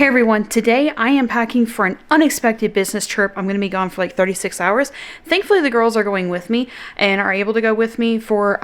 everyone, today I am packing for an unexpected business trip. I'm going to be gone for like 36 hours. Thankfully the girls are going with me and are able to go with me for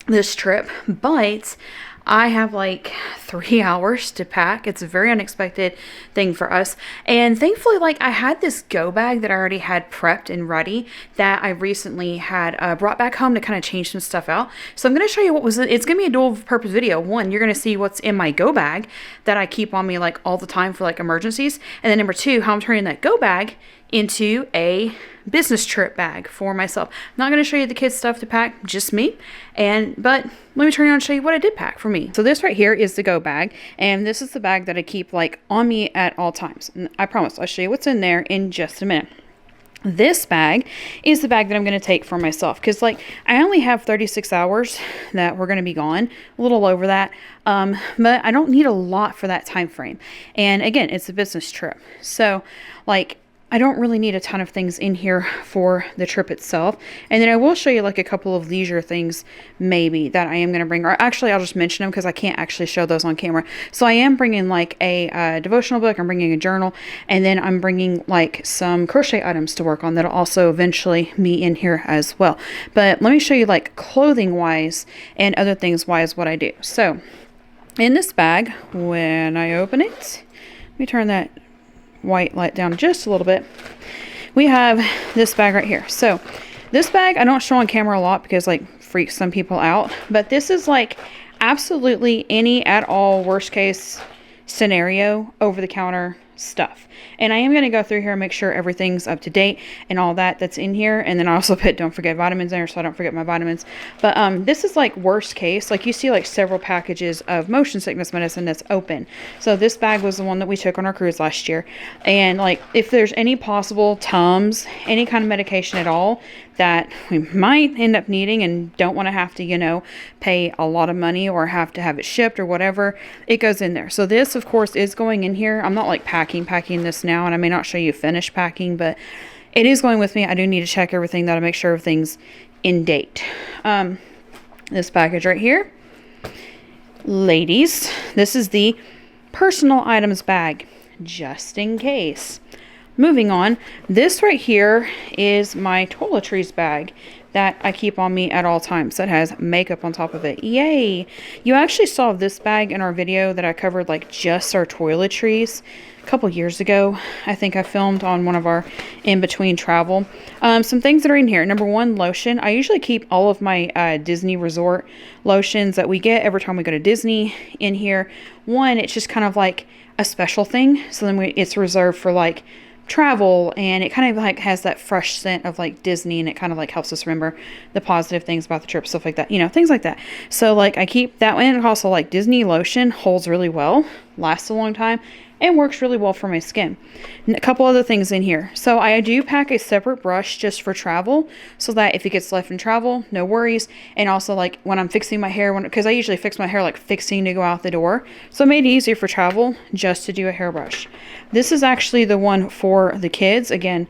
this trip, but I have like 3 hours to pack. It's a very unexpected thing for us. And thankfully, like, I had this go bag that I already had prepped and ready that I recently had brought back home to kind of change some stuff out. So I'm going to show you what was it's going to be a dual purpose video. One, you're going to see what's in my go bag that I keep on me like all the time for like emergencies. And then number two, how I'm turning that go bag into a business trip bag for myself. I'm not going to show you the kids stuff to pack, just me. But let me turn around and show you what I did pack for me. So this right here is the go bag, and this is the bag that I keep like on me at all times. And I promise I'll show you what's in there in just a minute. This bag is the bag that I'm going to take for myself because like I only have 36 hours that we're going to be gone, a little over that, but I don't need a lot for that time frame. And again, it's a business trip, so like I don't really need a ton of things in here for the trip itself. And then I will show you like a couple of leisure things maybe that I am going to bring. Or actually, I'll just mention them because I can't actually show those on camera. So I am bringing like a devotional book. I'm bringing a journal. And then I'm bringing like some crochet items to work on that'll also eventually be in here as well. But let me show you like clothing wise and other things wise what I do. So in this bag, when I open it, let me turn that white light down just a little bit. We have this bag right here. So this bag I don't show on camera a lot because like freaks some people out, but this is like absolutely any at all worst case scenario over the counter stuff. And I am going to go through here and make sure everything's up to date and all that's in here. And then I also put don't forget vitamins in there so I don't forget my vitamins. But this is like worst case. Like you see like several packages of motion sickness medicine that's open. So this bag was the one that we took on our cruise last year. And like if there's any possible Tums, any kind of medication at all that we might end up needing and don't want to have to, you know, pay a lot of money or have to have it shipped or whatever, it goes in there. So this of course is going in here. I'm not like packing this now, and I may not show you finished packing, but it is going with me. I do need to check everything though to make sure everything's in date. This package right here, ladies, this is the personal items bag just in case. Moving on, this right here is my toiletries bag that I keep on me at all times that has makeup on top of it. Yay! You actually saw this bag in our video that I covered like just our toiletries a couple years ago. I think I filmed on one of our in-between travel. Some things that are in here. Number one, lotion. I usually keep all of my Disney resort lotions that we get every time we go to Disney in here. One, it's just kind of like a special thing. So then it's reserved for like travel, and it kind of like has that fresh scent of like Disney, and it kind of like helps us remember the positive things about the trip, stuff like that, you know, things like that. So like I keep that one. And also like Disney lotion holds really well, lasts a long time, and works really well for my skin. And a couple other things in here. So I do pack a separate brush just for travel so that if it gets left in travel, no worries. And also like when I'm fixing my hair, because I usually fix my hair like fixing to go out the door. So it made it easier for travel just to do a hairbrush. This is actually the one for the kids. Again,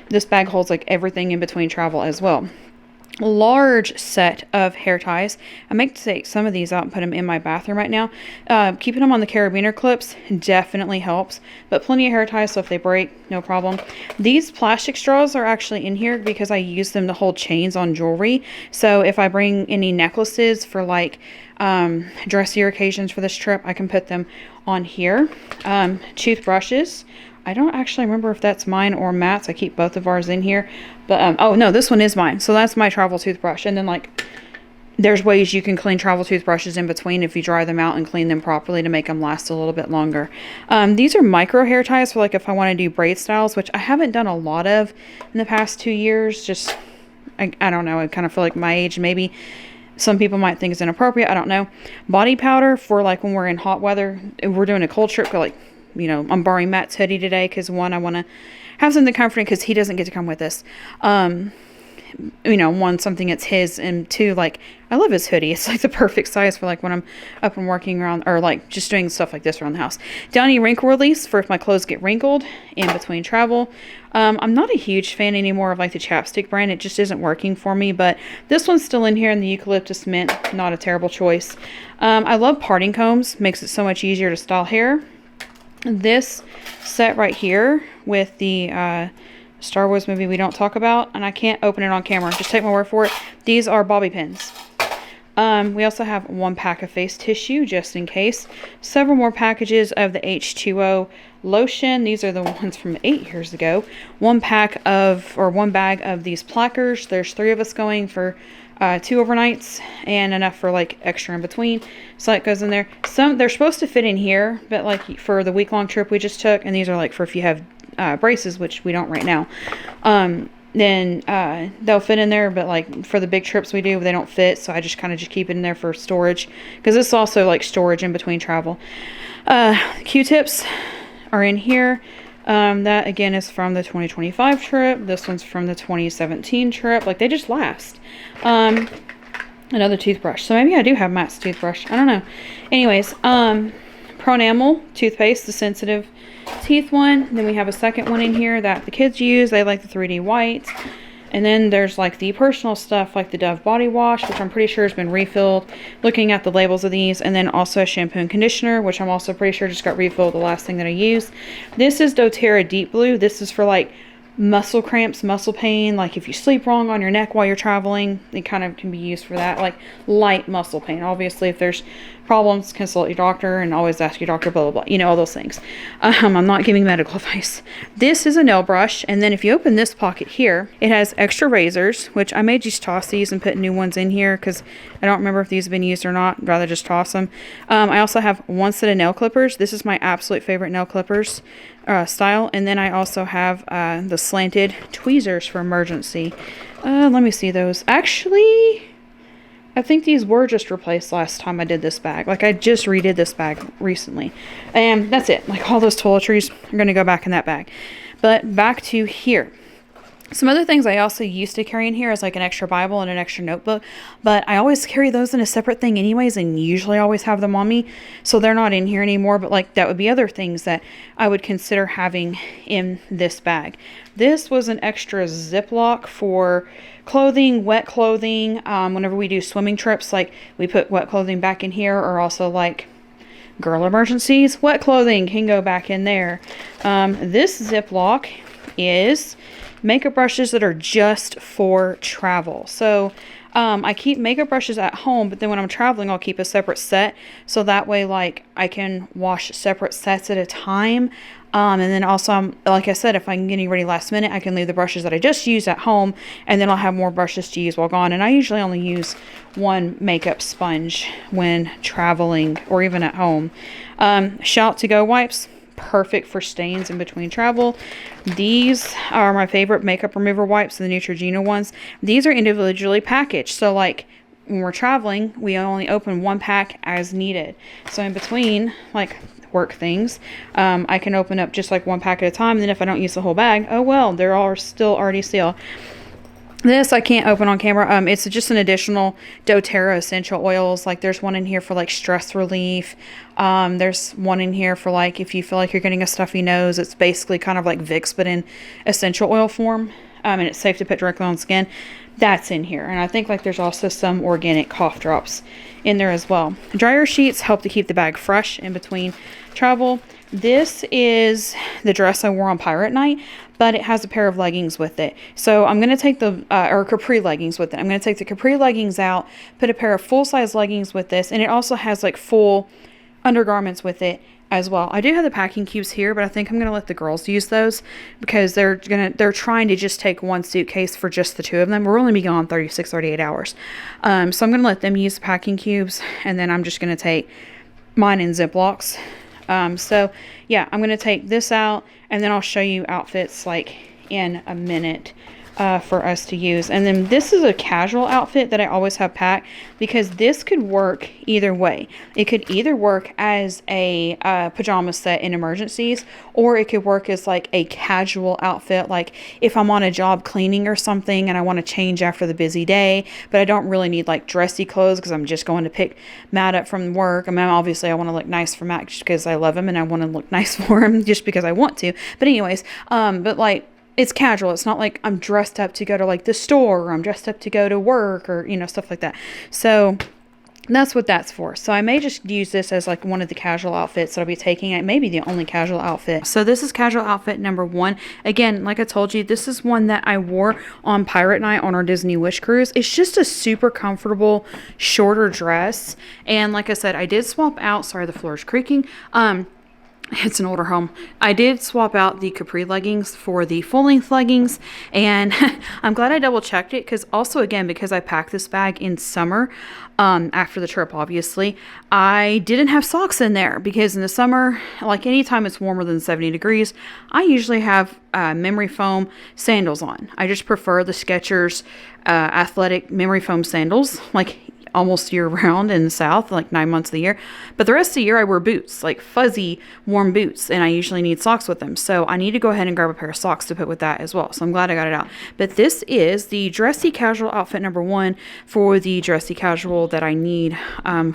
this bag holds like everything in between travel as well. Large set of hair ties. I make to take some of these out and put them in my bathroom right now. Keeping them on the carabiner clips definitely helps, but plenty of hair ties, so if they break, no problem. These plastic straws are actually in here because I use them to hold chains on jewelry. So if I bring any necklaces for like dressier occasions for this trip, I can put them on here. Toothbrushes. I don't actually remember if that's mine or Matt's. I keep both of ours in here. But, oh no, this one is mine. So that's my travel toothbrush. And then like, there's ways you can clean travel toothbrushes in between if you dry them out and clean them properly to make them last a little bit longer. These are micro hair ties for like if I want to do braid styles, which I haven't done a lot of in the past 2 years. Just, I don't know. I kind of feel like my age, maybe some people might think it's inappropriate. I don't know. Body powder for like when we're in hot weather. We're doing a cold trip, but like, you know, I'm borrowing Matt's hoodie today because one, I want to have something comforting because he doesn't get to come with us. You know, one, something that's his, and two, like, I love his hoodie. It's like the perfect size for like when I'm up and working around, or like just doing stuff like this around the house. Downy wrinkle release for if my clothes get wrinkled in between travel. I'm not a huge fan anymore of like the chapstick brand. It just isn't working for me, but this one's still in here in the eucalyptus mint. Not a terrible choice. I love parting combs. Makes it so much easier to style hair. This set right here with the Star Wars movie we don't talk about, and I can't open it on camera, just take my word for it. These are bobby pins. We also have 1 pack of face tissue just in case. Several more packages of the H2O lotion. These are the ones from 8 years ago. 1 bag of these plackers. There's 3 of us going for 2 overnights and enough for like extra in between. So that goes in there. Some they're supposed to fit in here, but like for the week-long trip we just took, and these are like for if you have braces, which we don't right now. Then they'll fit in there, but like for the big trips we do, they don't fit, so I just kind of keep it in there for storage, because this is also like storage in between travel. Q-tips are in here. That again is from the 2025 trip. This one's from the 2017 trip. Like, they just last. Another toothbrush, so maybe I do have Matt's toothbrush, I don't know. Anyways, Pronamel toothpaste, the sensitive teeth one. Then we have a second one in here that the kids use. They like the 3D white. And then there's like the personal stuff, like the Dove body wash, which I'm pretty sure has been refilled, looking at the labels of these. And then also shampoo and conditioner, which I'm also pretty sure just got refilled, the last thing that I used. This is doTERRA Deep Blue. This is for like muscle cramps, muscle pain, like if you sleep wrong on your neck while you're traveling, it kind of can be used for that, like light muscle pain. Obviously, if there's problems, consult your doctor and always ask your doctor, blah, blah, blah, you know, all those things. I'm not giving medical advice. This is a nail brush, and then if you open this pocket here, it has extra razors, which I may just toss these and put new ones in here because I don't remember if these have been used or not. I'd rather just toss them. I also have 1 set of nail clippers. This is my absolute favorite nail clippers style. And then I also have the slanted tweezers for emergency. Let me see those. Actually, I think these were just replaced last time I did this bag. Like, I just redid this bag recently. And that's it. Like, all those toiletries are going to go back in that bag. But back to here. Some other things I also used to carry in here is like an extra Bible and an extra notebook, but I always carry those in a separate thing anyways, and usually always have them on me, so they're not in here anymore. But like, that would be other things that I would consider having in this bag. This was an extra Ziploc for clothing, wet clothing. Whenever we do swimming trips, like we put wet clothing back in here, or also like girl emergencies, wet clothing can go back in there. This Ziploc is makeup brushes that are just for travel. So I keep makeup brushes at home, but then when I'm traveling, I'll keep a separate set. So that way, like, I can wash separate sets at a time. And then also, like I said, if I'm getting ready last minute, I can leave the brushes that I just used at home, and then I'll have more brushes to use while gone. And I usually only use 1 makeup sponge when traveling or even at home. Shout to go wipes. Perfect for stains in between travel. These are my favorite makeup remover wipes, the Neutrogena ones. These are individually packaged, so like when we're traveling, we only open 1 pack as needed. So in between, like work things, I can open up just like 1 pack at a time, and then if I don't use the whole bag, oh well, they're all still already sealed. This I can't open on camera. It's just an additional doTERRA essential oils. Like, there's one in here for like stress relief. There's one in here for like if you feel like you're getting a stuffy nose. It's basically kind of like Vicks, but in essential oil form. And it's safe to put directly on skin. That's in here. And I think like there's also some organic cough drops in there as well. Dryer sheets help to keep the bag fresh in between travel. This is the dress I wore on Pirate Night, but it has a pair of leggings with it. So I'm going to take the, or capri leggings with it. I'm going to take the capri leggings out, put a pair of full-size leggings with this, and it also has like full undergarments with it as well. I do have the packing cubes here, but I think I'm going to let the girls use those because they're trying to just take 1 suitcase for just the 2 of them. We're only be gone 38 hours. So I'm going to let them use the packing cubes, and then I'm just going to take mine in Ziplocs. So yeah, I'm going to take this out, and then I'll show you outfits like in a minute for us to use. And then this is a casual outfit that I always have packed because this could work either way. It could either work as a pajama set in emergencies, or it could work as like a casual outfit, like if I'm on a job cleaning or something and I want to change after the busy day, but I don't really need like dressy clothes because I'm just going to pick Matt up from work. I mean, obviously I want to look nice for Matt just because I love him, and I want to look nice for him just because I want to. But anyways, but like, it's casual. It's not like I'm dressed up to go to like the store, or I'm dressed up to go to work, or, you know, stuff like that. So that's what that's for. So I may just use this as like one of the casual outfits that I'll be taking. It may be the only casual outfit. So this is casual outfit number 1. Again, like I told you, this is one that I wore on Pirate Night on our Disney Wish Cruise. It's just a super comfortable, shorter dress. And like I said, I did swap out, sorry, the floor is creaking. It's an older home. I did swap out the capri leggings for the full-length leggings, and I'm glad I double-checked it, because also, again, because I packed this bag in summer, after the trip, obviously, I didn't have socks in there, because in the summer, like anytime it's warmer than 70 degrees, I usually have memory foam sandals on. I just prefer the Skechers athletic memory foam sandals, like almost year round in the South, like 9 months of the year. But the rest of the year I wear boots, like fuzzy warm boots, and I usually need socks with them. So I need to go ahead and grab a pair of socks to put with that as well. So I'm glad I got it out. But this is the dressy casual outfit number 1 for the dressy casual that I need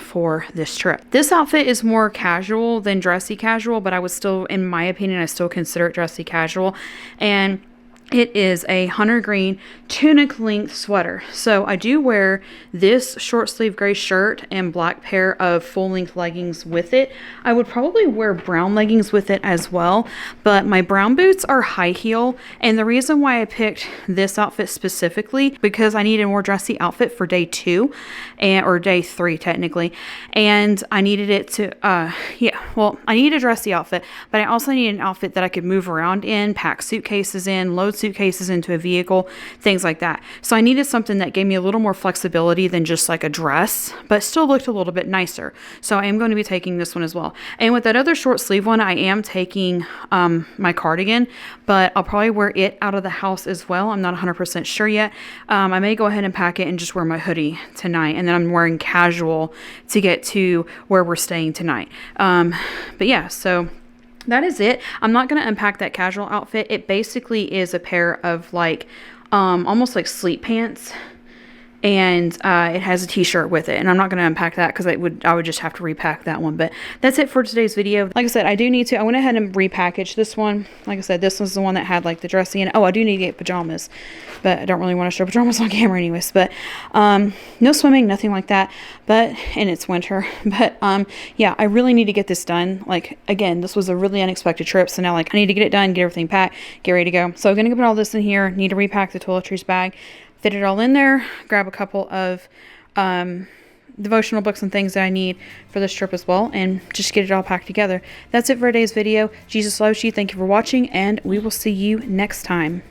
for this trip. This outfit is more casual than dressy casual, but I would still, in my opinion, I still consider it dressy casual. And it is a hunter green tunic length sweater. So I do wear this short sleeve gray shirt and black pair of full length leggings with it. I would probably wear brown leggings with it as well, but my brown boots are high heel. And the reason why I picked this outfit specifically, because I need a more dressy outfit for day 2 or day 3 technically. And I needed it to, I need a dressy outfit, but I also need an outfit that I could move around in, pack suitcases in, load suitcases into a vehicle, things like that. So I needed something that gave me a little more flexibility than just like a dress, but still looked a little bit nicer. So I am going to be taking this one as well. And with that other short sleeve one, I am taking my cardigan, but I'll probably wear it out of the house as well. I'm not 100% sure yet. I may go ahead and pack it and just wear my hoodie tonight, and then I'm wearing casual to get to where we're staying tonight. But yeah, so that is it. I'm not going to unpack that casual outfit. It basically is a pair of like, almost like sleep pants. And it has a t-shirt with it. And I'm not going to unpack that because I would just have to repack that one. But that's it for today's video. Like I said, I went ahead and repackaged this one. Like I said, this was the one that had like the dressy in it. Oh, I do need to get pajamas. But I don't really want to show pajamas on camera anyways. But no swimming, nothing like that. And it's winter. But yeah, I really need to get this done. Like, again, this was a really unexpected trip. So now like I need to get it done, get everything packed, get ready to go. So I'm going to put all this in here. Need to repack the toiletries bag. Fit it all in there, grab a couple of devotional books and things that I need for this trip as well, and just get it all packed together. That's it for today's video. Jesus loves you. Thank you for watching, and we will see you next time.